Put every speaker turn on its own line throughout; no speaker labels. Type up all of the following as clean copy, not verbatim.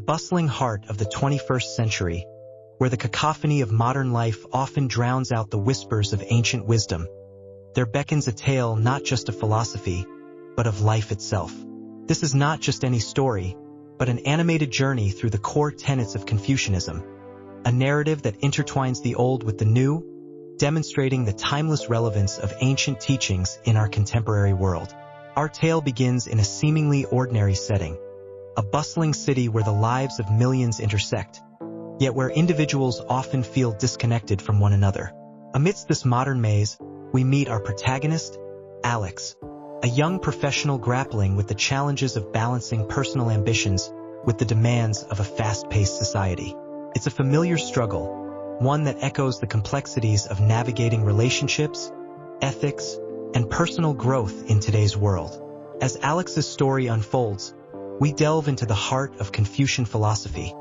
bustling heart of the 21st century, where the cacophony of modern life often drowns out the whispers of ancient wisdom, there beckons a tale not just of philosophy, but of life itself. This is not just any story, but an animated journey through the core tenets of Confucianism, a narrative that intertwines the old with the new, demonstrating the timeless relevance of ancient teachings in our contemporary world. Our tale begins in a seemingly ordinary setting, a bustling city where the lives of millions intersect, yet where individuals often feel disconnected from one another. Amidst this modern maze, we meet our protagonist, Alex, a young professional grappling with the challenges of balancing personal ambitions with the demands of a fast-paced society. It's a familiar struggle, one that echoes the complexities of navigating relationships, ethics, and personal growth in today's world. As Alex's story unfolds, we delve into the heart of Confucian philosophy,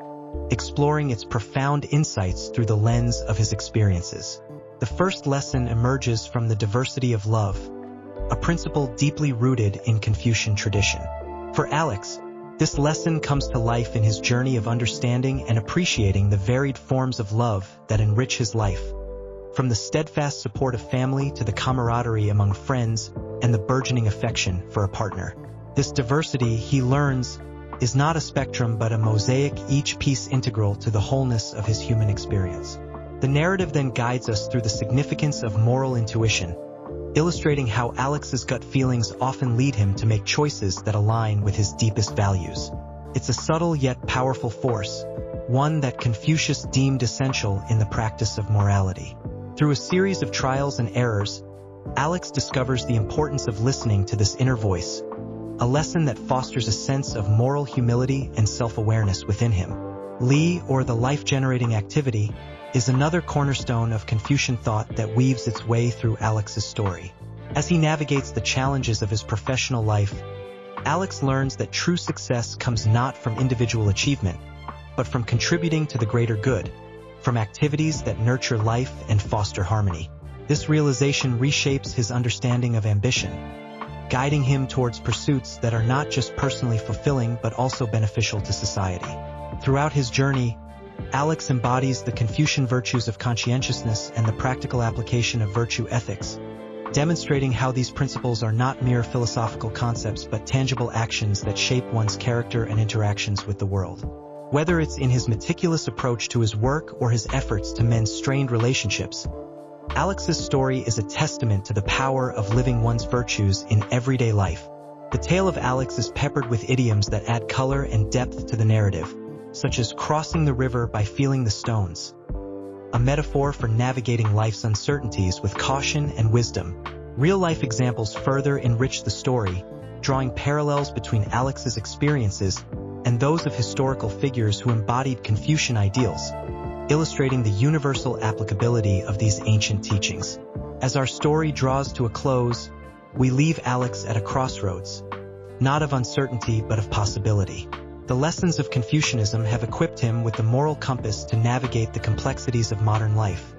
exploring its profound insights through the lens of his experiences. The first lesson emerges from the diversity of love, a principle deeply rooted in Confucian tradition. For Alex, this lesson comes to life in his journey of understanding and appreciating the varied forms of love that enrich his life, from the steadfast support of family to the camaraderie among friends and the burgeoning affection for a partner. This diversity, he learns, is not a spectrum but a mosaic, each piece integral to the wholeness of his human experience. The narrative then guides us through the significance of moral intuition, illustrating how Alex's gut feelings often lead him to make choices that align with his deepest values. It's a subtle yet powerful force, one that Confucius deemed essential in the practice of morality. Through a series of trials and errors, Alex discovers the importance of listening to this inner voice, a lesson that fosters a sense of moral humility and self-awareness within him. Li, or the life-generating activity, is another cornerstone of Confucian thought that weaves its way through Alex's story. As he navigates the challenges of his professional life, Alex learns that true success comes not from individual achievement, but from contributing to the greater good, from activities that nurture life and foster harmony. This realization reshapes his understanding of ambition, guiding him towards pursuits that are not just personally fulfilling but also beneficial to society. Throughout his journey, Alex embodies the Confucian virtues of conscientiousness and the practical application of virtue ethics, demonstrating how these principles are not mere philosophical concepts but tangible actions that shape one's character and interactions with the world. Whether it's in his meticulous approach to his work or his efforts to mend strained relationships, Alex's story is a testament to the power of living one's virtues in everyday life. The tale of Alex is peppered with idioms that add color and depth to the narrative, such as crossing the river by feeling the stones, a metaphor for navigating life's uncertainties with caution and wisdom. Real-life examples further enrich the story, drawing parallels between Alex's experiences and those of historical figures who embodied Confucian ideals, illustrating the universal applicability of these ancient teachings. As our story draws to a close, we leave Alex at a crossroads, not of uncertainty but of possibility. The lessons of Confucianism have equipped him with the moral compass to navigate the complexities of modern life,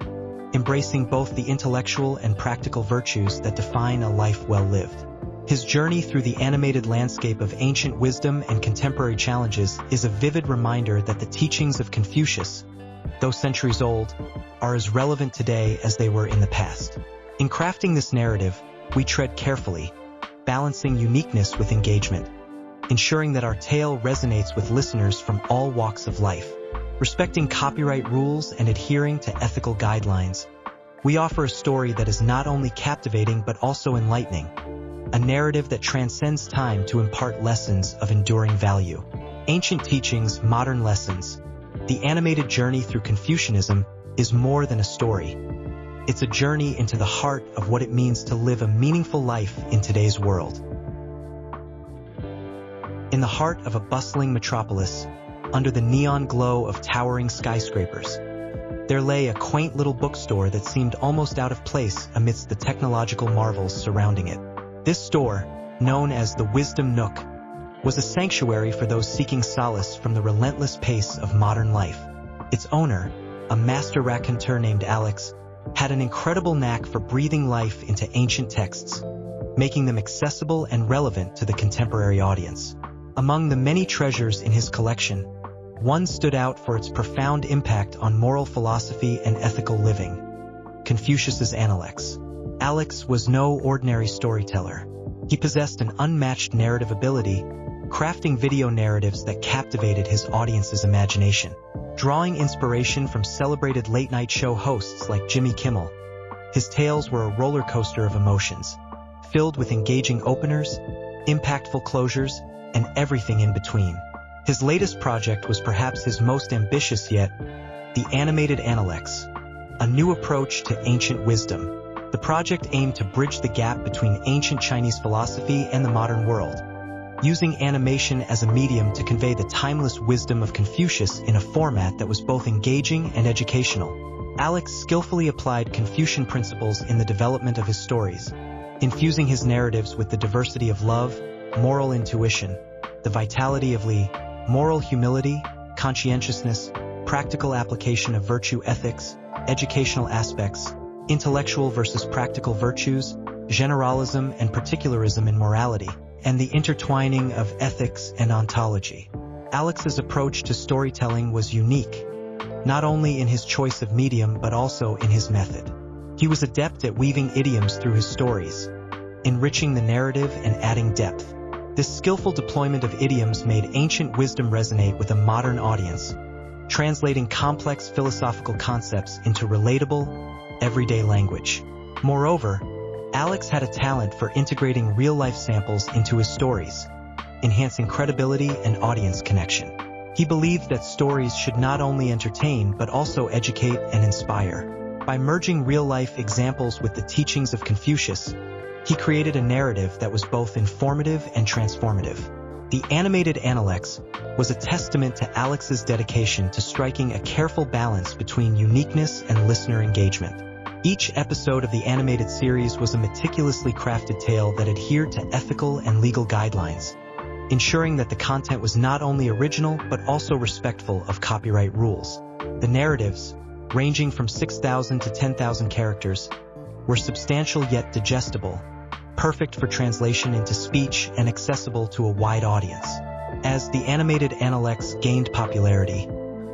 embracing both the intellectual and practical virtues that define a life well lived. His journey through the animated landscape of ancient wisdom and contemporary challenges is a vivid reminder that the teachings of Confucius, though centuries old, are as relevant today as they were in the past. In crafting this narrative, we tread carefully, balancing uniqueness with engagement, ensuring that our tale resonates with listeners from all walks of life. Respecting copyright rules and adhering to ethical guidelines, we offer a story that is not only captivating but also enlightening, a narrative that transcends time to impart lessons of enduring value. Ancient teachings, modern lessons. The animated journey through Confucianism is more than a story. It's a journey into the heart of what it means to live a meaningful life in today's world. In the heart of a bustling metropolis, under the neon glow of towering skyscrapers, there lay a quaint little bookstore that seemed almost out of place amidst the technological marvels surrounding it. This store, known as the Wisdom Nook, was a sanctuary for those seeking solace from the relentless pace of modern life. Its owner, a master raconteur named Alex, had an incredible knack for breathing life into ancient texts, making them accessible and relevant to the contemporary audience. Among the many treasures in his collection, One stood out for its profound impact on moral philosophy and ethical living: Confucius's Analects. Alex was no ordinary storyteller. He possessed an unmatched narrative ability, crafting video narratives that captivated his audience's imagination. Drawing inspiration from celebrated late-night show hosts like Jimmy Kimmel, his tales were a roller coaster of emotions, filled with engaging openers, impactful closures, and everything in between. His latest project was perhaps his most ambitious yet: the Animated Analects, a new approach to ancient wisdom. The project aimed to bridge the gap between ancient Chinese philosophy and the modern world, using animation as a medium to convey the timeless wisdom of Confucius in a format that was both engaging and educational. Alex skillfully applied Confucian principles in the development of his stories, infusing his narratives with the diversity of love, moral intuition, the vitality of Li, moral humility, conscientiousness, practical application of virtue ethics, educational aspects, intellectual versus practical virtues, generalism and particularism in morality, and the intertwining of ethics and ontology. Alex's approach to storytelling was unique, not only in his choice of medium but also in his method. He was adept at weaving idioms through his stories, enriching the narrative and adding depth. This skillful deployment of idioms made ancient wisdom resonate with a modern audience, translating complex philosophical concepts into relatable, everyday language. Moreover, Alex had a talent for integrating real-life samples into his stories, enhancing credibility and audience connection. He believed that stories should not only entertain but also educate and inspire. By merging real-life examples with the teachings of Confucius, he created a narrative that was both informative and transformative. The Animated Analects was a testament to Alex's dedication to striking a careful balance between uniqueness and listener engagement. Each episode of the animated series was a meticulously crafted tale that adhered to ethical and legal guidelines, ensuring that the content was not only original but also respectful of copyright rules. The narratives, ranging from 6,000 to 10,000 characters, were substantial yet digestible, perfect for translation into speech and accessible to a wide audience. As the Animated Analects gained popularity,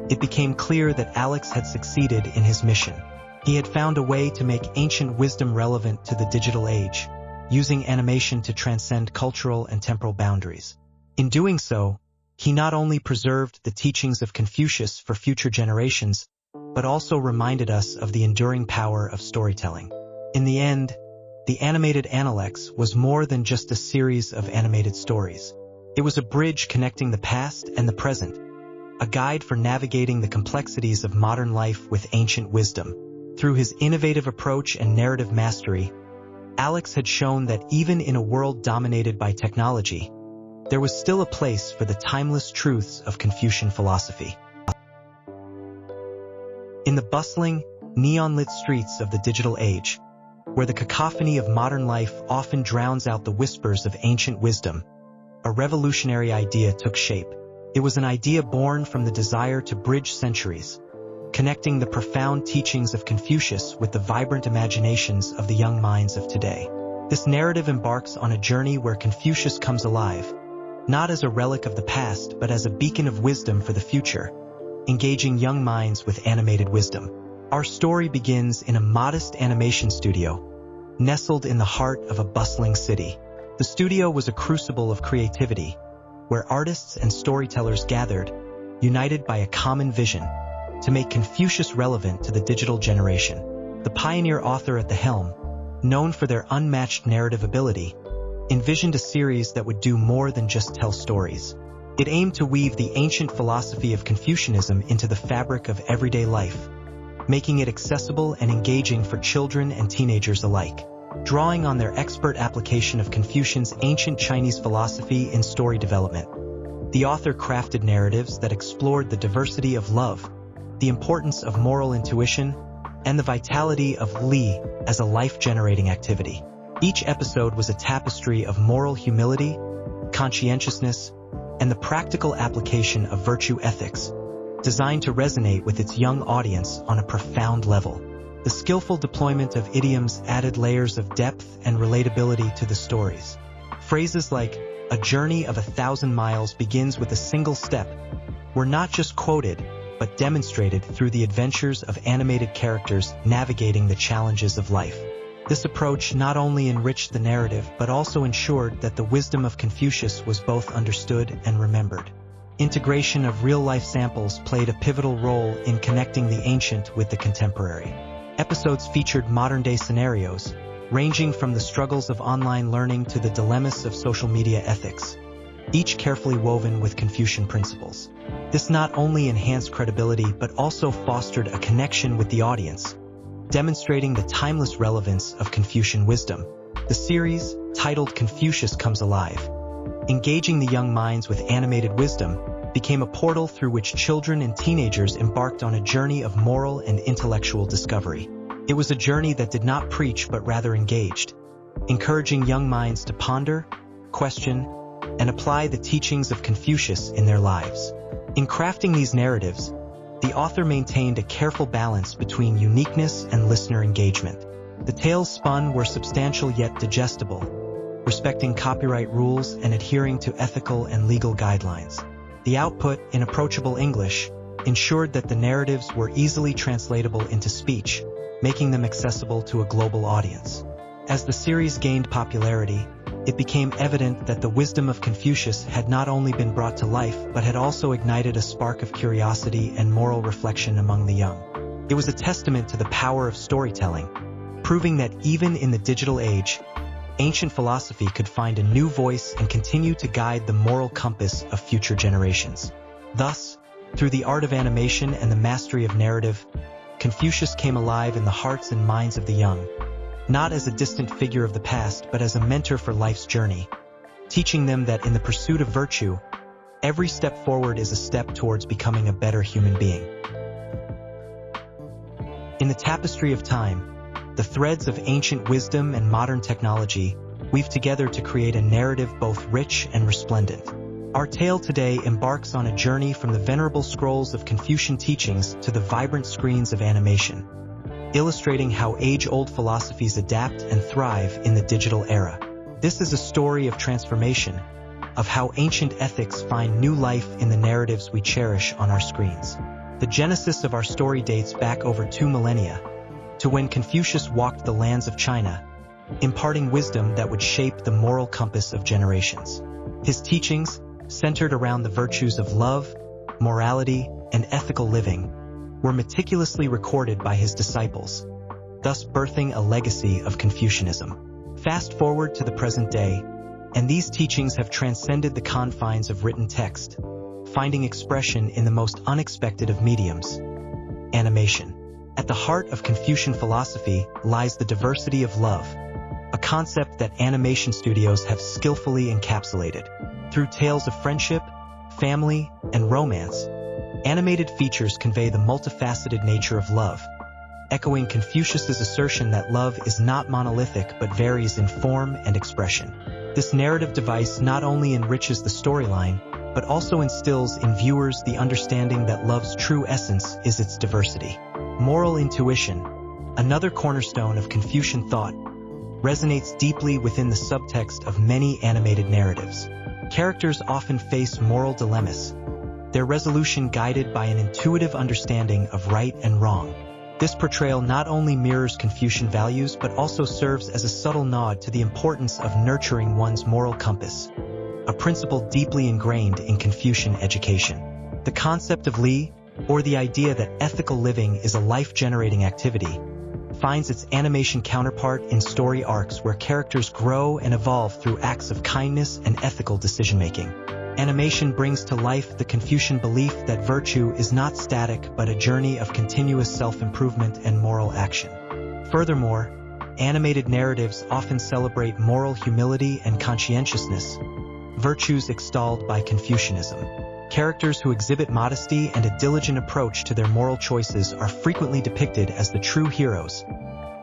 it became clear that Alex had succeeded in his mission. He had found a way to make ancient wisdom relevant to the digital age, using animation to transcend cultural and temporal boundaries. In doing so, he not only preserved the teachings of Confucius for future generations, but also reminded us of the enduring power of storytelling. In the end, the Animated Analects was more than just a series of animated stories. It was a bridge connecting the past and the present, a guide for navigating the complexities of modern life with ancient wisdom. Through his innovative approach and narrative mastery, Alex had shown that even in a world dominated by technology, there was still a place for the timeless truths of Confucian philosophy. In the bustling, neon-lit streets of the digital age, where the cacophony of modern life often drowns out the whispers of ancient wisdom, a revolutionary idea took shape. It was an idea born from the desire to bridge centuries, connecting the profound teachings of Confucius with the vibrant imaginations of the young minds of today. This narrative embarks on a journey where Confucius comes alive, not as a relic of the past but as a beacon of wisdom for the future, engaging young minds with animated wisdom. Our story begins in a modest animation studio, nestled in the heart of a bustling city. The studio was a crucible of creativity, where artists and storytellers gathered, united by a common vision, to make Confucius relevant to the digital generation. The pioneer author at the helm, known for their unmatched narrative ability, envisioned a series that would do more than just tell stories. It aimed to weave the ancient philosophy of Confucianism into the fabric of everyday life, making it accessible and engaging for children and teenagers alike. Drawing on their expert application of Confucian's ancient Chinese philosophy in story development, the author crafted narratives that explored the diversity of love, the importance of moral intuition, and the vitality of Li as a life-generating activity. Each episode was a tapestry of moral humility, conscientiousness, and the practical application of virtue ethics, designed to resonate with its young audience on a profound level. The skillful deployment of idioms added layers of depth and relatability to the stories. Phrases like, "A journey of 1,000 miles begins with a single step," were not just quoted, but demonstrated through the adventures of animated characters navigating the challenges of life. This approach not only enriched the narrative but also ensured that the wisdom of Confucius was both understood and remembered. Integration of real-life samples played a pivotal role in connecting the ancient with the contemporary. Episodes featured modern-day scenarios, ranging from the struggles of online learning to the dilemmas of social media ethics, each carefully woven with Confucian principles. This not only enhanced credibility but also fostered a connection with the audience, demonstrating the timeless relevance of Confucian wisdom. The series, titled Confucius Comes Alive, engaging the young minds with animated wisdom, became a portal through which children and teenagers embarked on a journey of moral and intellectual discovery. It was a journey that did not preach but rather engaged, encouraging young minds to ponder, question, and apply the teachings of Confucius in their lives. In crafting these narratives, the author maintained a careful balance between uniqueness and listener engagement. The tales spun were substantial yet digestible, respecting copyright rules and adhering to ethical and legal guidelines. The output, in approachable English, ensured that the narratives were easily translatable into speech, making them accessible to a global audience. As the series gained popularity, it became evident that the wisdom of Confucius had not only been brought to life but had also ignited a spark of curiosity and moral reflection among the young. It was a testament to the power of storytelling, proving that even in the digital age, ancient philosophy could find a new voice and continue to guide the moral compass of future generations. Thus, through the art of animation and the mastery of narrative, Confucius came alive in the hearts and minds of the young, not as a distant figure of the past but as a mentor for life's journey, teaching them that in the pursuit of virtue, every step forward is a step towards becoming a better human being. In the tapestry of time, the threads of ancient wisdom and modern technology weave together to create a narrative both rich and resplendent. Our tale today embarks on a journey from the venerable scrolls of Confucian teachings to the vibrant screens of animation, illustrating how age-old philosophies adapt and thrive in the digital era. This is a story of transformation, of how ancient ethics find new life in the narratives we cherish on our screens. The genesis of our story dates back over 2 millennia, to when Confucius walked the lands of China, imparting wisdom that would shape the moral compass of generations. His teachings, centered around the virtues of love, morality, and ethical living, were meticulously recorded by his disciples, thus birthing a legacy of Confucianism. Fast forward to the present day, and these teachings have transcended the confines of written text, finding expression in the most unexpected of mediums: animation. At the heart of Confucian philosophy lies the diversity of love, a concept that animation studios have skillfully encapsulated. Through tales of friendship, family, and romance, animated features convey the multifaceted nature of love, echoing Confucius's assertion that love is not monolithic but varies in form and expression. This narrative device not only enriches the storyline, but also instills in viewers the understanding that love's true essence is its diversity. Moral intuition, another cornerstone of Confucian thought, resonates deeply within the subtext of many animated narratives. Characters often face moral dilemmas, their resolution guided by an intuitive understanding of right and wrong. This portrayal not only mirrors Confucian values but also serves as a subtle nod to the importance of nurturing one's moral compass, a principle deeply ingrained in Confucian education. The concept of li, or the idea that ethical living is a life-generating activity, finds its animation counterpart in story arcs where characters grow and evolve through acts of kindness and ethical decision-making. Animation brings to life the Confucian belief that virtue is not static but a journey of continuous self-improvement and moral action. Furthermore, animated narratives often celebrate moral humility and conscientiousness, virtues extolled by Confucianism. Characters who exhibit modesty and a diligent approach to their moral choices are frequently depicted as the true heroes,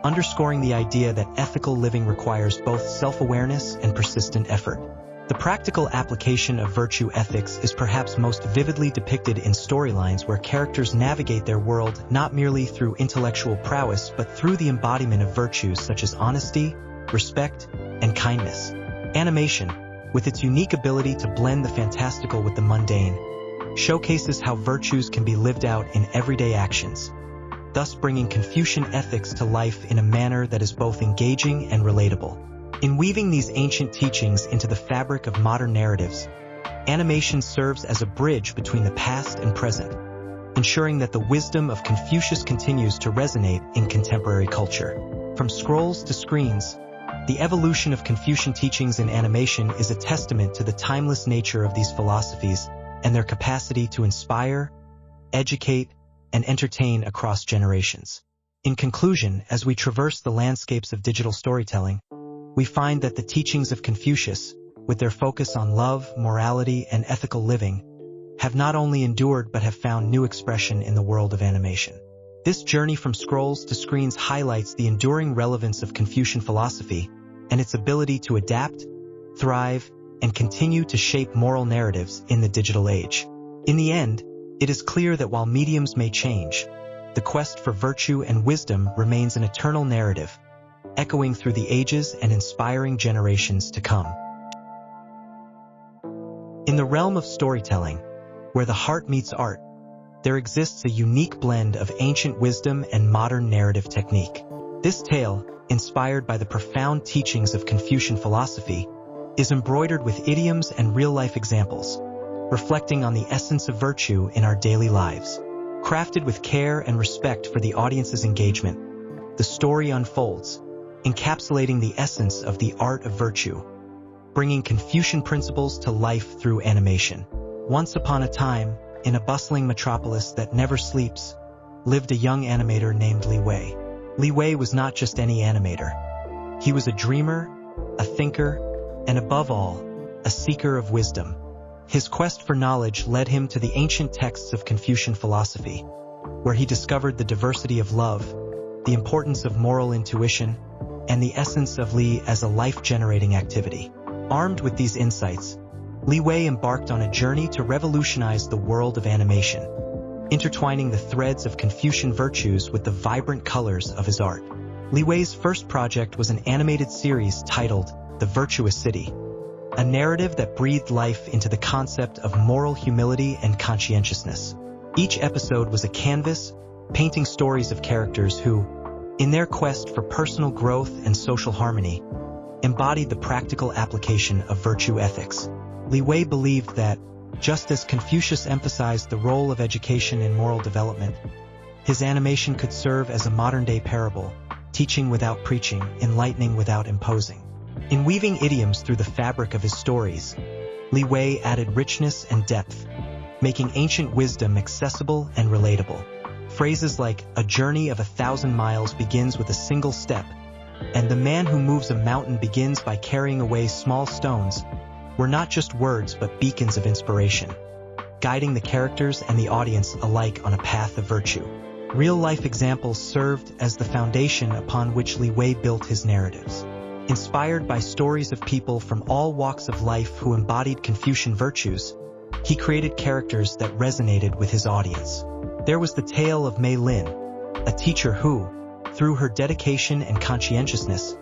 underscoring the idea that ethical living requires both self-awareness and persistent effort. The practical application of virtue ethics is perhaps most vividly depicted in storylines where characters navigate their world not merely through intellectual prowess but through the embodiment of virtues such as honesty, respect, and kindness. Animation, with its unique ability to blend the fantastical with the mundane, showcases how virtues can be lived out in everyday actions, thus bringing Confucian ethics to life in a manner that is both engaging and relatable. In weaving these ancient teachings into the fabric of modern narratives, animation serves as a bridge between the past and present, ensuring that the wisdom of Confucius continues to resonate in contemporary culture. From scrolls to screens, the evolution of Confucian teachings in animation is a testament to the timeless nature of these philosophies and their capacity to inspire, educate, and entertain across generations. In conclusion, as we traverse the landscapes of digital storytelling, we find that the teachings of Confucius, with their focus on love, morality, and ethical living, have not only endured but have found new expression in the world of animation. This journey from scrolls to screens highlights the enduring relevance of Confucian philosophy and its ability to adapt, thrive, and continue to shape moral narratives in the digital age. In the end, it is clear that while mediums may change, the quest for virtue and wisdom remains an eternal narrative, echoing through the ages and inspiring generations to come. In the realm of storytelling, where the heart meets art, there exists a unique blend of ancient wisdom and modern narrative technique. This tale, inspired by the profound teachings of Confucian philosophy, is embroidered with idioms and real-life examples, reflecting on the essence of virtue in our daily lives. Crafted with care and respect for the audience's engagement, the story unfolds, encapsulating the essence of the art of virtue, bringing Confucian principles to life through animation. Once upon a time, in a bustling metropolis that never sleeps, lived a young animator named Li Wei. Li Wei was not just any animator. He was a dreamer, a thinker, and above all, a seeker of wisdom. His quest for knowledge led him to the ancient texts of Confucian philosophy, where he discovered the diversity of love, the importance of moral intuition, and the essence of Li as a life-generating activity. Armed with these insights, Li Wei embarked on a journey to revolutionize the world of animation, intertwining the threads of Confucian virtues with the vibrant colors of his art. Li Wei's first project was an animated series titled The Virtuous City, a narrative that breathed life into the concept of moral humility and conscientiousness. Each episode was a canvas, painting stories of characters who, in their quest for personal growth and social harmony, embodied the practical application of virtue ethics. Li Wei believed that, just as Confucius emphasized the role of education in moral development, his animation could serve as a modern-day parable, teaching without preaching, enlightening without imposing. In weaving idioms through the fabric of his stories, Li Wei added richness and depth, making ancient wisdom accessible and relatable. Phrases like, "A journey of 1,000 miles begins with a single step," and "The man who moves a mountain begins by carrying away small stones," were not just words but beacons of inspiration, guiding the characters and the audience alike on a path of virtue. Real-life examples served as the foundation upon which Li Wei built his narratives. Inspired by stories of people from all walks of life who embodied Confucian virtues, he created characters that resonated with his audience. There was the tale of Mei Lin, a teacher who, through her dedication and conscientiousness,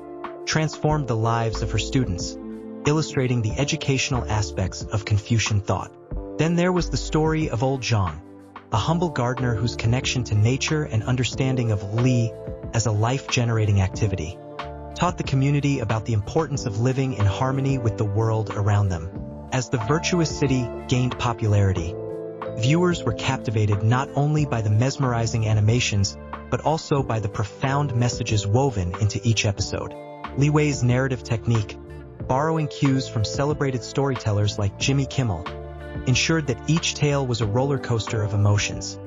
transformed the lives of her students, illustrating the educational aspects of Confucian thought. Then there was the story of Old Zhang, a humble gardener whose connection to nature and understanding of Li as a life-generating activity taught the community about the importance of living in harmony with the world around them. As the virtuous city gained popularity, viewers were captivated not only by the mesmerizing animations, but also by the profound messages woven into each episode. Li Wei's narrative technique, borrowing cues from celebrated storytellers like Jimmy Kimmel, ensured that each tale was a roller coaster of emotions,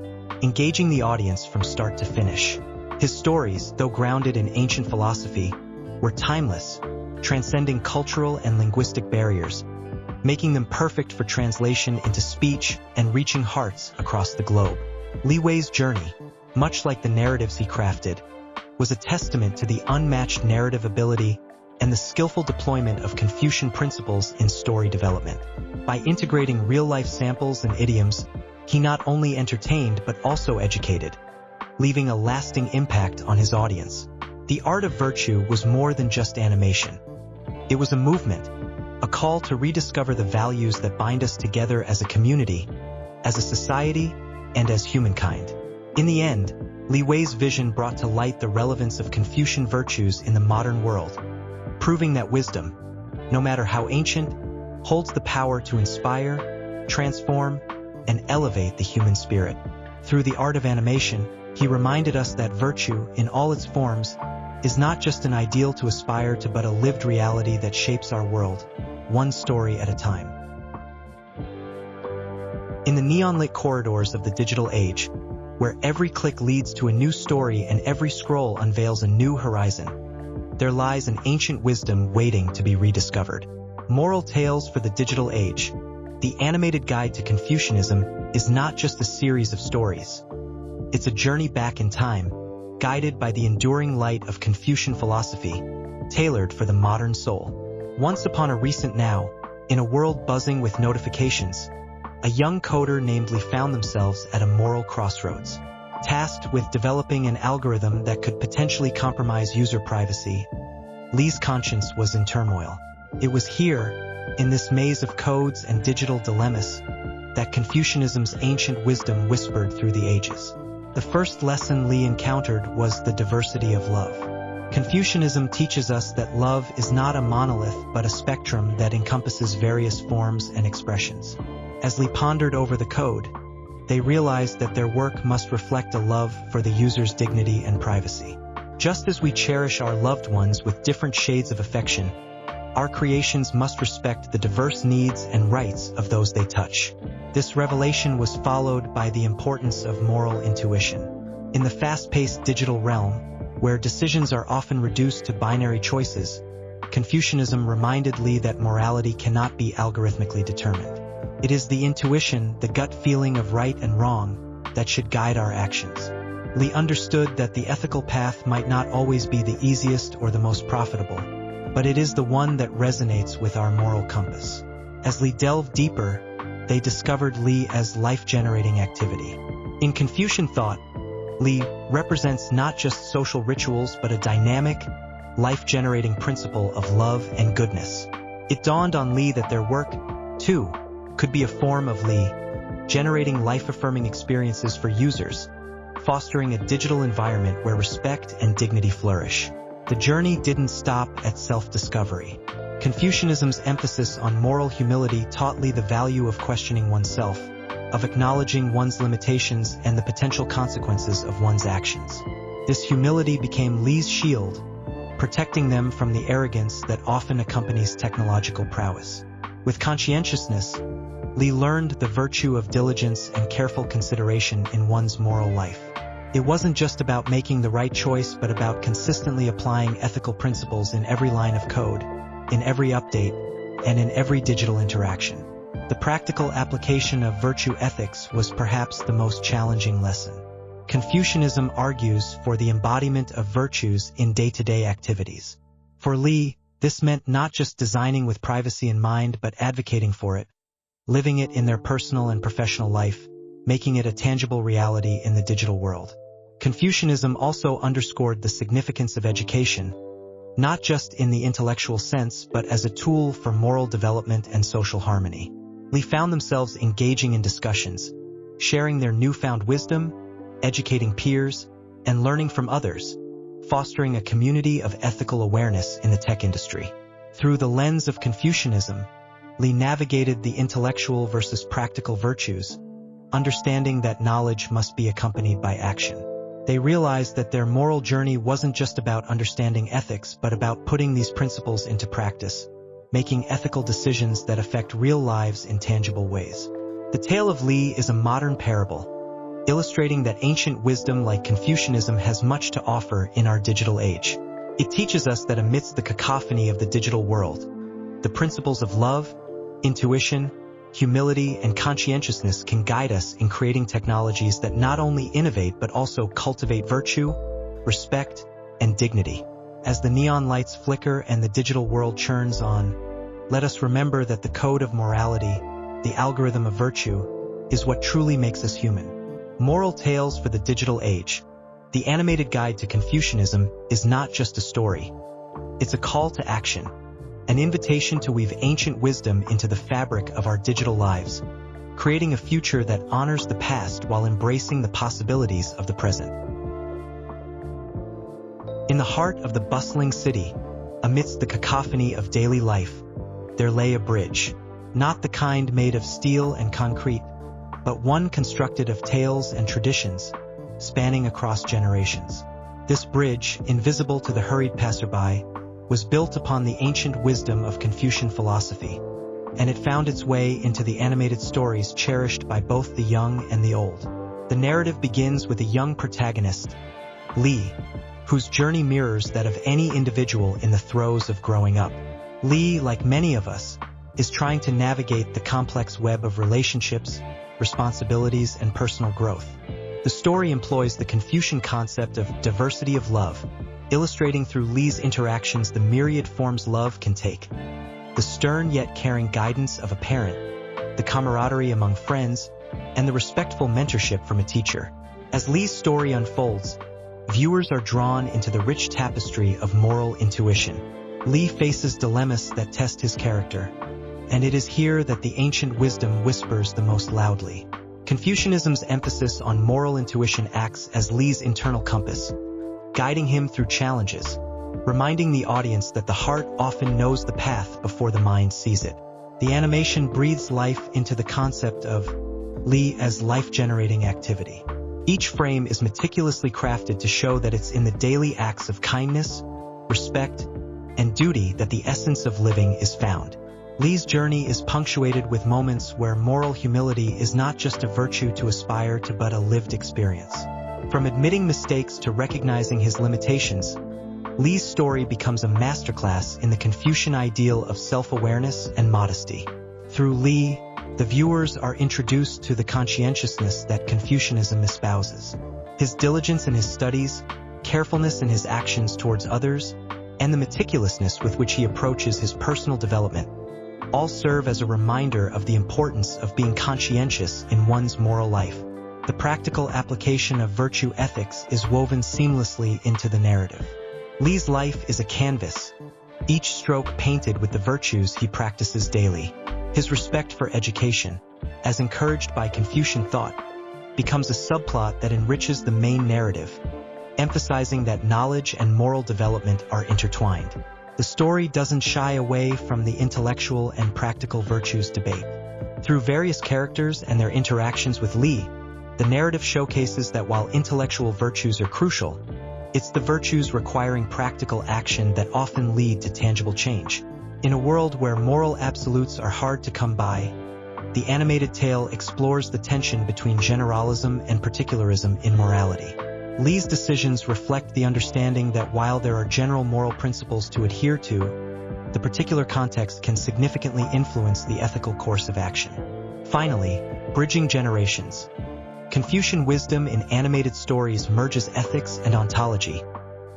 engaging the audience from start to finish. His stories, though grounded in ancient philosophy, were timeless, transcending cultural and linguistic barriers, making them perfect for translation into speech and reaching hearts across the globe. Li Wei's journey, much like the narratives he crafted, was a testament to the unmatched narrative ability and the skillful deployment of Confucian principles in story development. By integrating real-life samples and idioms, he not only entertained but also educated, leaving a lasting impact on his audience. The art of virtue was more than just animation. It was a movement, a call to rediscover the values that bind us together as a community, as a society, and as humankind. In the end, Li Wei's vision brought to light the relevance of Confucian virtues in the modern world, proving that wisdom, no matter how ancient, holds the power to inspire, transform, and elevate the human spirit. Through the art of animation, he reminded us that virtue, in all its forms, is not just an ideal to aspire to but a lived reality that shapes our world, one story at a time. In the neon-lit corridors of the digital age, where every click leads to a new story and every scroll unveils a new horizon, there lies an ancient wisdom waiting to be rediscovered. Moral Tales for the Digital Age, the animated guide to Confucianism, is not just a series of stories. It's a journey back in time, guided by the enduring light of Confucian philosophy, tailored for the modern soul. Once upon a recent now, in a world buzzing with notifications, a young coder named Li found themselves at a moral crossroads. Tasked with developing an algorithm that could potentially compromise user privacy, Li's conscience was in turmoil. It was here, in this maze of codes and digital dilemmas, that Confucianism's ancient wisdom whispered through the ages. The first lesson Li encountered was the diversity of love. Confucianism teaches us that love is not a monolith but a spectrum that encompasses various forms and expressions. As Li pondered over the code, they realized that their work must reflect a love for the user's dignity and privacy. Just as we cherish our loved ones with different shades of affection, our creations must respect the diverse needs and rights of those they touch. This revelation was followed by the importance of moral intuition. In the fast-paced digital realm, where decisions are often reduced to binary choices, Confucianism reminded Li that morality cannot be algorithmically determined. It is the intuition, the gut feeling of right and wrong, that should guide our actions. Li understood that the ethical path might not always be the easiest or the most profitable, but it is the one that resonates with our moral compass. As Li delved deeper, they discovered Li as life-generating activity. In Confucian thought, Li represents not just social rituals but a dynamic, life-generating principle of love and goodness. It dawned on Li that their work, too, could be a form of Li, generating life-affirming experiences for users, fostering a digital environment where respect and dignity flourish. The journey didn't stop at self-discovery. Confucianism's emphasis on moral humility taught Li the value of questioning oneself, of acknowledging one's limitations and the potential consequences of one's actions. This humility became Li's shield, protecting them from the arrogance that often accompanies technological prowess. With conscientiousness, Li learned the virtue of diligence and careful consideration in one's moral life. It wasn't just about making the right choice but about consistently applying ethical principles in every line of code, in every update, and in every digital interaction. The practical application of virtue ethics was perhaps the most challenging lesson. Confucianism argues for the embodiment of virtues in day-to-day activities. For Li, this meant not just designing with privacy in mind but advocating for it, living it in their personal and professional life, making it a tangible reality in the digital world. Confucianism also underscored the significance of education, not just in the intellectual sense but as a tool for moral development and social harmony. Li found themselves engaging in discussions, sharing their newfound wisdom, educating peers, and learning from others, fostering a community of ethical awareness in the tech industry. Through the lens of Confucianism, Li navigated the intellectual versus practical virtues, understanding that knowledge must be accompanied by action. They realized that their moral journey wasn't just about understanding ethics but about putting these principles into practice, making ethical decisions that affect real lives in tangible ways. The tale of Li is a modern parable, illustrating that ancient wisdom like Confucianism has much to offer in our digital age. It teaches us that amidst the cacophony of the digital world, the principles of love, intuition, humility, and conscientiousness can guide us in creating technologies that not only innovate but also cultivate virtue, respect, and dignity. As the neon lights flicker and the digital world churns on, let us remember that the code of morality, the algorithm of virtue, is what truly makes us human. Moral Tales for the Digital Age, the animated guide to Confucianism, is not just a story. It's a call to action, an invitation to weave ancient wisdom into the fabric of our digital lives, creating a future that honors the past while embracing the possibilities of the present. In the heart of the bustling city, amidst the cacophony of daily life, there lay a bridge, not the kind made of steel and concrete, but one constructed of tales and traditions, spanning across generations. This bridge, invisible to the hurried passerby, was built upon the ancient wisdom of Confucian philosophy, and it found its way into the animated stories cherished by both the young and the old. The narrative begins with a young protagonist, Li, whose journey mirrors that of any individual in the throes of growing up. Li, like many of us, is trying to navigate the complex web of relationships, responsibilities, and personal growth. The story employs the Confucian concept of diversity of love, illustrating through Li's interactions the myriad forms love can take. The stern yet caring guidance of a parent, the camaraderie among friends, and the respectful mentorship from a teacher. As Li's story unfolds, viewers are drawn into the rich tapestry of moral intuition. Li faces dilemmas that test his character, and it is here that the ancient wisdom whispers the most loudly. Confucianism's emphasis on moral intuition acts as Li's internal compass, guiding him through challenges, reminding the audience that the heart often knows the path before the mind sees it. The animation breathes life into the concept of Li as life-generating activity. Each frame is meticulously crafted to show that it's in the daily acts of kindness, respect, and duty that the essence of living is found. Li's journey is punctuated with moments where moral humility is not just a virtue to aspire to but a lived experience. From admitting mistakes to recognizing his limitations, Li's story becomes a masterclass in the Confucian ideal of self-awareness and modesty. Through Li, the viewers are introduced to the conscientiousness that Confucianism espouses. His diligence in his studies, carefulness in his actions towards others, and the meticulousness with which he approaches his personal development all serve as a reminder of the importance of being conscientious in one's moral life. The practical application of virtue ethics is woven seamlessly into the narrative. Li's life is a canvas, each stroke painted with the virtues he practices daily. His respect for education, as encouraged by Confucian thought, becomes a subplot that enriches the main narrative, emphasizing that knowledge and moral development are intertwined. The story doesn't shy away from the intellectual and practical virtues debate. Through various characters and their interactions with Li, the narrative showcases that while intellectual virtues are crucial, it's the virtues requiring practical action that often lead to tangible change. In a world where moral absolutes are hard to come by, the animated tale explores the tension between generalism and particularism in morality. Li's decisions reflect the understanding that while there are general moral principles to adhere to, the particular context can significantly influence the ethical course of action. Finally, bridging generations. Confucian wisdom in animated stories merges ethics and ontology,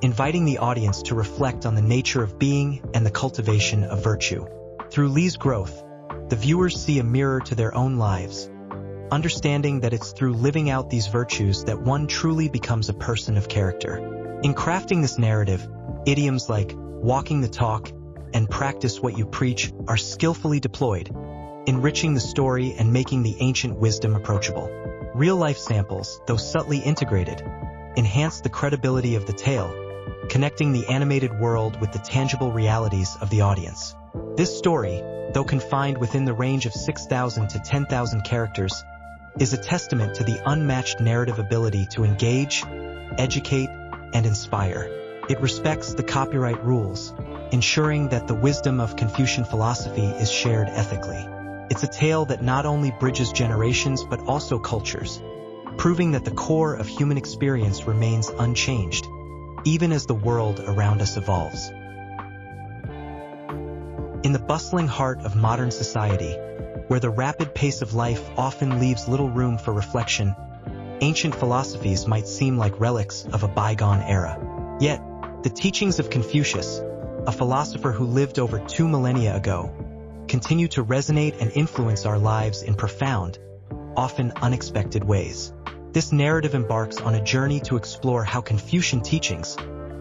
inviting the audience to reflect on the nature of being and the cultivation of virtue. Through Li's growth, the viewers see a mirror to their own lives, understanding that it's through living out these virtues that one truly becomes a person of character. In crafting this narrative, idioms like walking the talk and practice what you preach are skillfully deployed, enriching the story and making the ancient wisdom approachable. Real-life samples, though subtly integrated, enhance the credibility of the tale, connecting the animated world with the tangible realities of the audience. This story, though confined within the range of 6,000 to 10,000 characters, is a testament to the unmatched narrative ability to engage, educate, and inspire. It respects the copyright rules, ensuring that the wisdom of Confucian philosophy is shared ethically. It's a tale that not only bridges generations but also cultures, proving that the core of human experience remains unchanged, even as the world around us evolves. In the bustling heart of modern society, where the rapid pace of life often leaves little room for reflection, ancient philosophies might seem like relics of a bygone era. Yet, the teachings of Confucius, a philosopher who lived over 2 millennia ago, continue to resonate and influence our lives in profound, often unexpected ways. This narrative embarks on a journey to explore how Confucian teachings,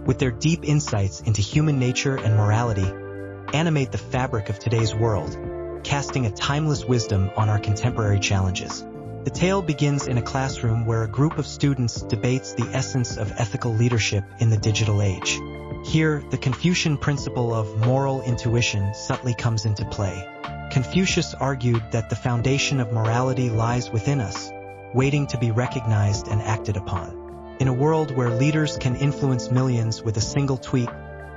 with their deep insights into human nature and morality, animate the fabric of today's world, casting a timeless wisdom on our contemporary challenges. The tale begins in a classroom where a group of students debates the essence of ethical leadership in the digital age. Here, the Confucian principle of moral intuition subtly comes into play. Confucius argued that the foundation of morality lies within us, waiting to be recognized and acted upon. In a world where leaders can influence millions with a single tweet,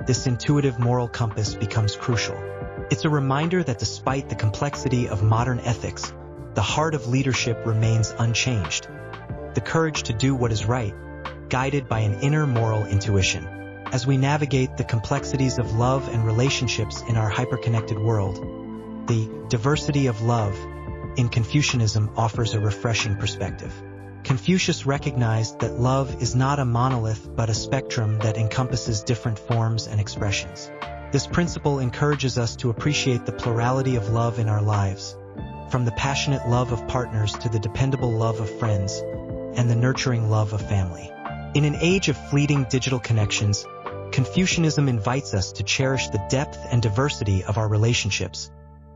this intuitive moral compass becomes crucial. It's a reminder that despite the complexity of modern ethics, the heart of leadership remains unchanged. The courage to do what is right, guided by an inner moral intuition. As we navigate the complexities of love and relationships in our hyper-connected world, the diversity of love in Confucianism offers a refreshing perspective. Confucius recognized that love is not a monolith but a spectrum that encompasses different forms and expressions. This principle encourages us to appreciate the plurality of love in our lives, from the passionate love of partners to the dependable love of friends and the nurturing love of family. In an age of fleeting digital connections, Confucianism invites us to cherish the depth and diversity of our relationships,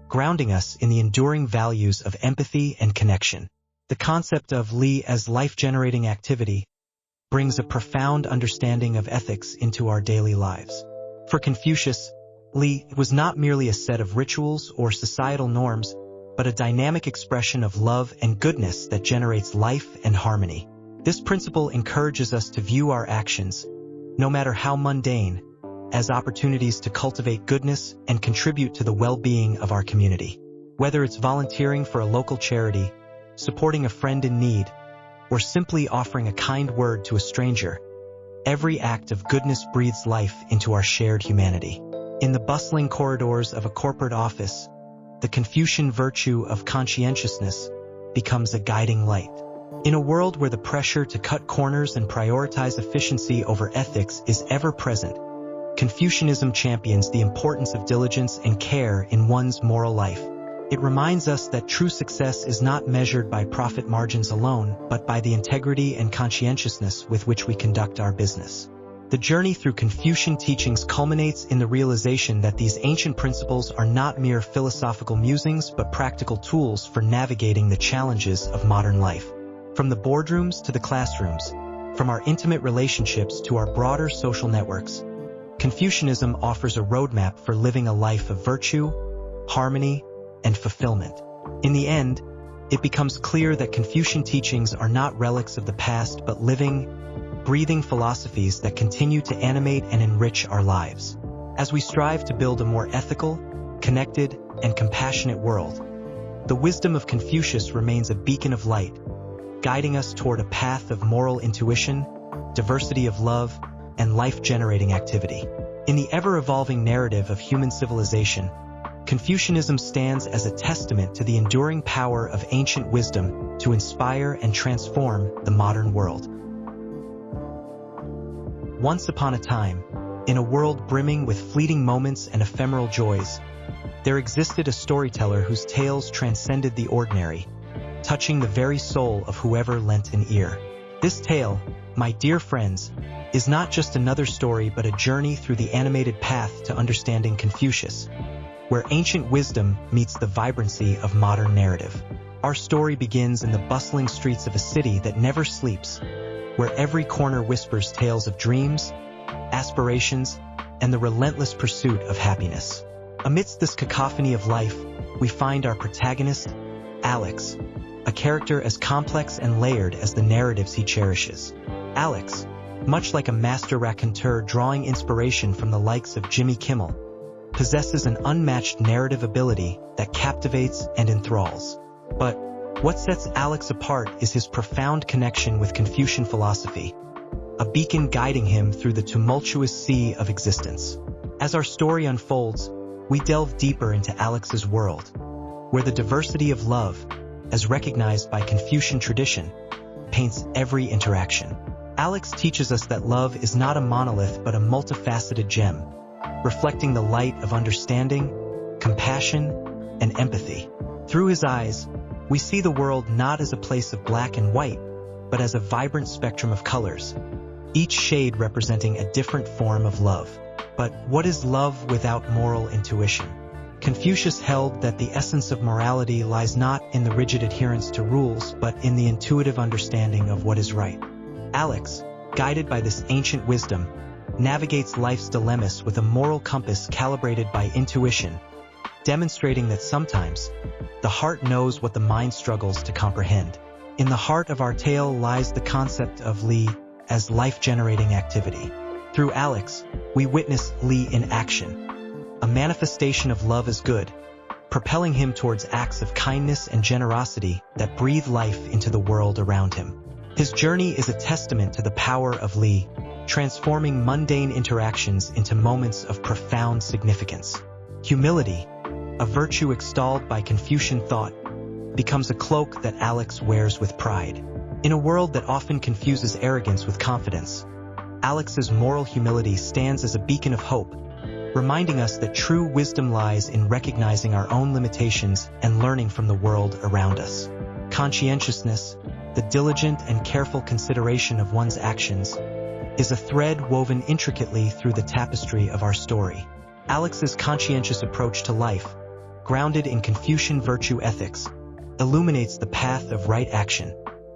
grounding us in the enduring values of empathy and connection. The concept of Li as life-generating activity brings a profound understanding of ethics into our daily lives. For Confucius, Li was not merely a set of rituals or societal norms, but a dynamic expression of love and goodness that generates life and harmony. This principle encourages us to view our actions, no matter how mundane, as opportunities to cultivate goodness and contribute to the well-being of our community. Whether it's volunteering for a local charity, supporting a friend in need, or simply offering a kind word to a stranger, every act of goodness breathes life into our shared humanity. In the bustling corridors of a corporate office, the Confucian virtue of conscientiousness becomes a guiding light. In a world where the pressure to cut corners and prioritize efficiency over ethics is ever present, Confucianism champions the importance of diligence and care in one's moral life. It reminds us that true success is not measured by profit margins alone, but by the integrity and conscientiousness with which we conduct our business. The journey through Confucian teachings culminates in the realization that these ancient principles are not mere philosophical musings but practical tools for navigating the challenges of modern life. From the boardrooms to the classrooms, from our intimate relationships to our broader social networks, Confucianism offers a roadmap for living a life of virtue, harmony, and fulfillment. In the end, it becomes clear that Confucian teachings are not relics of the past but living, breathing philosophies that continue to animate and enrich our lives. As we strive to build a more ethical, connected, and compassionate world, the wisdom of Confucius remains a beacon of light, guiding us toward a path of moral intuition, diversity of love, and life-generating activity. In the ever-evolving narrative of human civilization, Confucianism stands as a testament to the enduring power of ancient wisdom to inspire and transform the modern world. Once upon a time, in a world brimming with fleeting moments and ephemeral joys, there existed a storyteller whose tales transcended the ordinary, touching the very soul of whoever lent an ear. This tale, my dear friends, is not just another story but a journey through the animated path to understanding Confucius, where ancient wisdom meets the vibrancy of modern narrative. Our story begins in the bustling streets of a city that never sleeps, where every corner whispers tales of dreams, aspirations, and the relentless pursuit of happiness. Amidst this cacophony of life, we find our protagonist, Alex, a character as complex and layered as the narratives he cherishes. Alex, much like a master raconteur drawing inspiration from the likes of Jimmy Kimmel, possesses an unmatched narrative ability that captivates and enthralls. But what sets Alex apart is his profound connection with Confucian philosophy, a beacon guiding him through the tumultuous sea of existence. As our story unfolds, we delve deeper into Alex's world, where the diversity of love, as recognized by Confucian tradition, paints every interaction. Alex teaches us that love is not a monolith but a multifaceted gem, reflecting the light of understanding, compassion, and empathy. Through his eyes, we see the world not as a place of black and white, but as a vibrant spectrum of colors, each shade representing a different form of love. But what is love without moral intuition? Confucius held that the essence of morality lies not in the rigid adherence to rules, but in the intuitive understanding of what is right. Alex, guided by this ancient wisdom, navigates life's dilemmas with a moral compass calibrated by intuition, demonstrating that sometimes the heart knows what the mind struggles to comprehend. In the heart of our tale lies the concept of Li as life-generating activity. Through Alex, we witness Li in action, a manifestation of love as good, propelling him towards acts of kindness and generosity that breathe life into the world around him. His journey is a testament to the power of Li, transforming mundane interactions into moments of profound significance. Humility, a virtue extolled by Confucian thought, becomes a cloak that Alex wears with pride. In a world that often confuses arrogance with confidence, Alex's moral humility stands as a beacon of hope, reminding us that true wisdom lies in recognizing our own limitations and learning from the world around us. Conscientiousness, the diligent and careful consideration of one's actions, is a thread woven intricately through the tapestry of our story. Alex's conscientious approach to life, grounded in Confucian virtue ethics, illuminates the path of right action,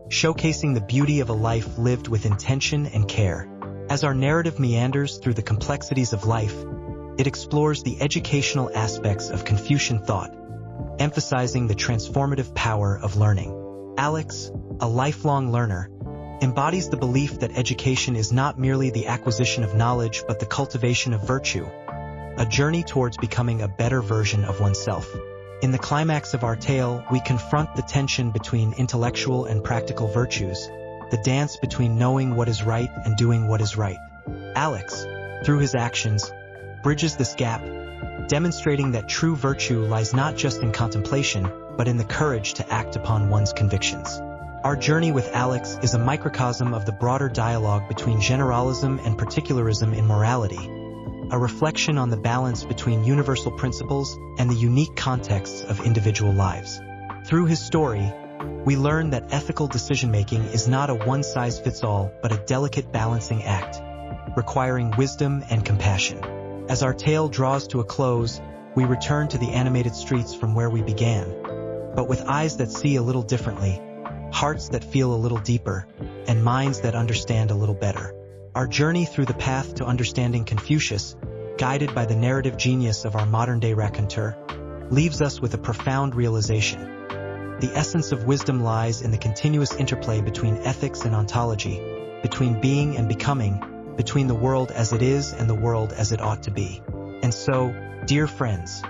showcasing the beauty of a life lived with intention and care. As our narrative meanders through the complexities of life, it explores the educational aspects of Confucian thought, emphasizing the transformative power of learning. Alex, a lifelong learner, embodies the belief that education is not merely the acquisition of knowledge but the cultivation of virtue, a journey towards becoming a better version of oneself. In the climax of our tale, we confront the tension between intellectual and practical virtues, the dance between knowing what is right and doing what is right. Alex, through his actions, bridges this gap, demonstrating that true virtue lies not just in contemplation, but in the courage to act upon one's convictions. Our journey with Alex is a microcosm of the broader dialogue between generalism and particularism in morality, a reflection on the balance between universal principles and the unique contexts of individual lives. Through his story, we learn that ethical decision-making is not a one-size-fits-all but a delicate balancing act, requiring wisdom and compassion. As our tale draws to a close, we return to the animated streets from where we began, but with eyes that see a little differently, hearts that feel a little deeper, and minds that understand a little better. Our journey through the path to understanding Confucius, guided by the narrative genius of our modern-day raconteur, leaves us with a profound realization. The essence of wisdom lies in the continuous interplay between ethics and ontology, between being and becoming, between the world as it is and the world as it ought to be. And so, dear friends,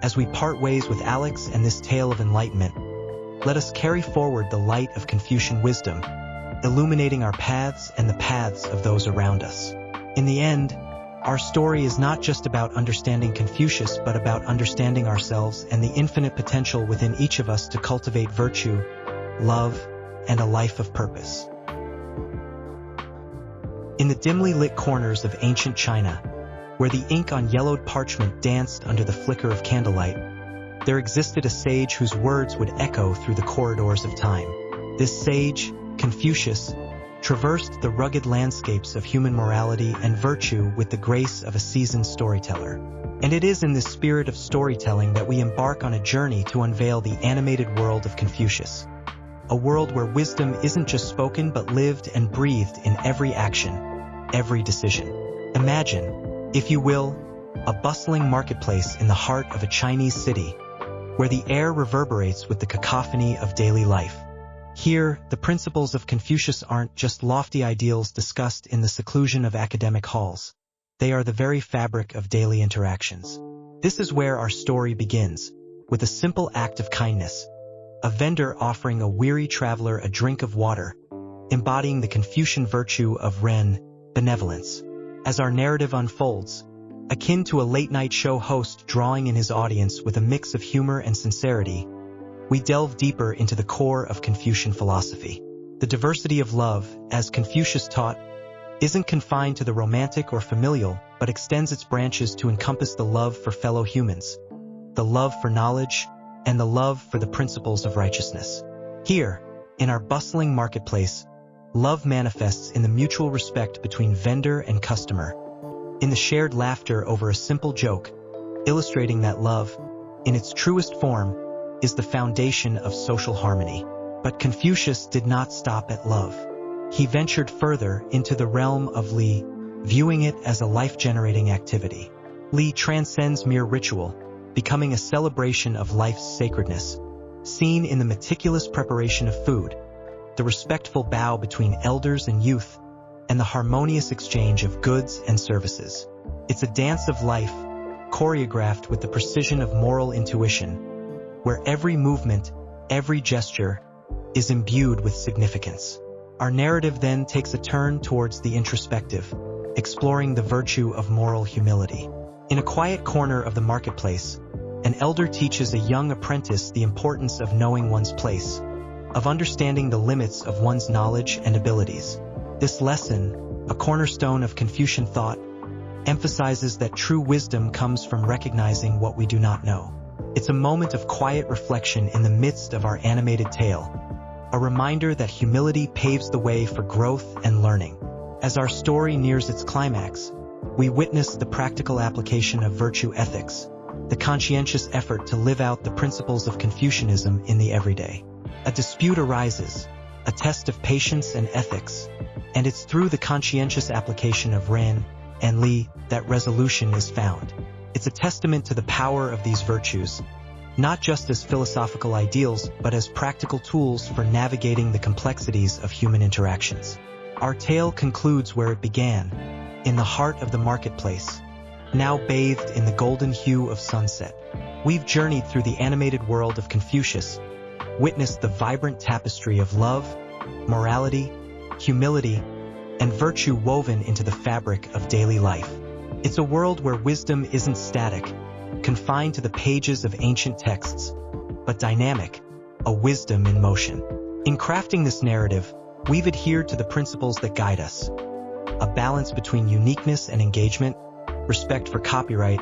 as we part ways with Alex and this tale of enlightenment, let us carry forward the light of Confucian wisdom, illuminating our paths and the paths of those around us. In the end, our story is not just about understanding Confucius, but about understanding ourselves and the infinite potential within each of us to cultivate virtue, love, and a life of purpose. In the dimly lit corners of ancient China, where the ink on yellowed parchment danced under the flicker of candlelight, there existed a sage whose words would echo through the corridors of time. This sage, Confucius, traversed the rugged landscapes of human morality and virtue with the grace of a seasoned storyteller. And it is in this spirit of storytelling that we embark on a journey to unveil the animated world of Confucius, a world where wisdom isn't just spoken but lived and breathed in every action, every decision. Imagine, if you will, a bustling marketplace in the heart of a Chinese city, where the air reverberates with the cacophony of daily life. Here, the principles of Confucius aren't just lofty ideals discussed in the seclusion of academic halls. They are the very fabric of daily interactions. This is where our story begins, with a simple act of kindness, a vendor offering a weary traveler a drink of water, embodying the Confucian virtue of Ren, benevolence. As our narrative unfolds, akin to a late-night show host drawing in his audience with a mix of humor and sincerity, we delve deeper into the core of Confucian philosophy. The diversity of love, as Confucius taught, isn't confined to the romantic or familial, but extends its branches to encompass the love for fellow humans, the love for knowledge, and the love for the principles of righteousness. Here, in our bustling marketplace, love manifests in the mutual respect between vendor and customer, in the shared laughter over a simple joke, illustrating that love, in its truest form, is the foundation of social harmony. But Confucius did not stop at love. He ventured further into the realm of Li, viewing it as a life-generating activity. Li transcends mere ritual, becoming a celebration of life's sacredness, seen in the meticulous preparation of food, the respectful bow between elders and youth, and the harmonious exchange of goods and services. It's a dance of life, choreographed with the precision of moral intuition, where every movement, every gesture, is imbued with significance. Our narrative then takes a turn towards the introspective, exploring the virtue of moral humility. In a quiet corner of the marketplace, an elder teaches a young apprentice the importance of knowing one's place, of understanding the limits of one's knowledge and abilities. This lesson, a cornerstone of Confucian thought, emphasizes that true wisdom comes from recognizing what we do not know. It's a moment of quiet reflection in the midst of our animated tale, a reminder that humility paves the way for growth and learning. As our story nears its climax, we witness the practical application of virtue ethics, the conscientious effort to live out the principles of Confucianism in the everyday. A dispute arises, a test of patience and ethics, and it's through the conscientious application of Ren and Li that resolution is found. It's a testament to the power of these virtues, not just as philosophical ideals, but as practical tools for navigating the complexities of human interactions. Our tale concludes where it began, in the heart of the marketplace, now bathed in the golden hue of sunset. We've journeyed through the animated world of Confucius, witnessed the vibrant tapestry of love, morality, humility, and virtue woven into the fabric of daily life. It's a world where wisdom isn't static, confined to the pages of ancient texts, but dynamic, a wisdom in motion. In crafting this narrative, we've adhered to the principles that guide us: a balance between uniqueness and engagement, respect for copyright,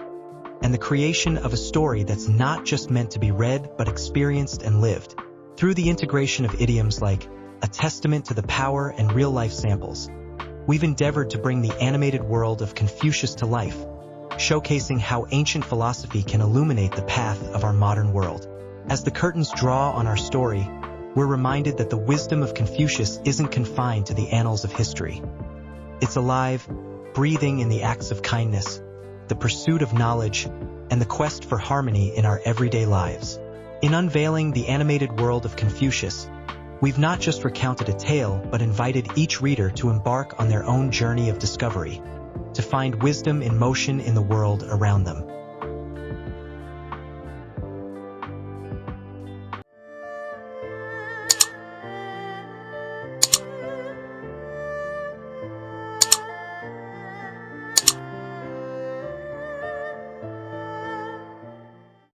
and the creation of a story that's not just meant to be read but experienced and lived. Through the integration of idioms like a testament to the power and real-life samples, we've endeavored to bring the animated world of Confucius to life, showcasing how ancient philosophy can illuminate the path of our modern world. As the curtains draw on our story, we're reminded that the wisdom of Confucius isn't confined to the annals of history. It's alive, breathing in the acts of kindness, the pursuit of knowledge, and the quest for harmony in our everyday lives. In unveiling the animated world of Confucius, we've not just recounted a tale, but invited each reader to embark on their own journey of discovery, to find wisdom in motion in the world around them.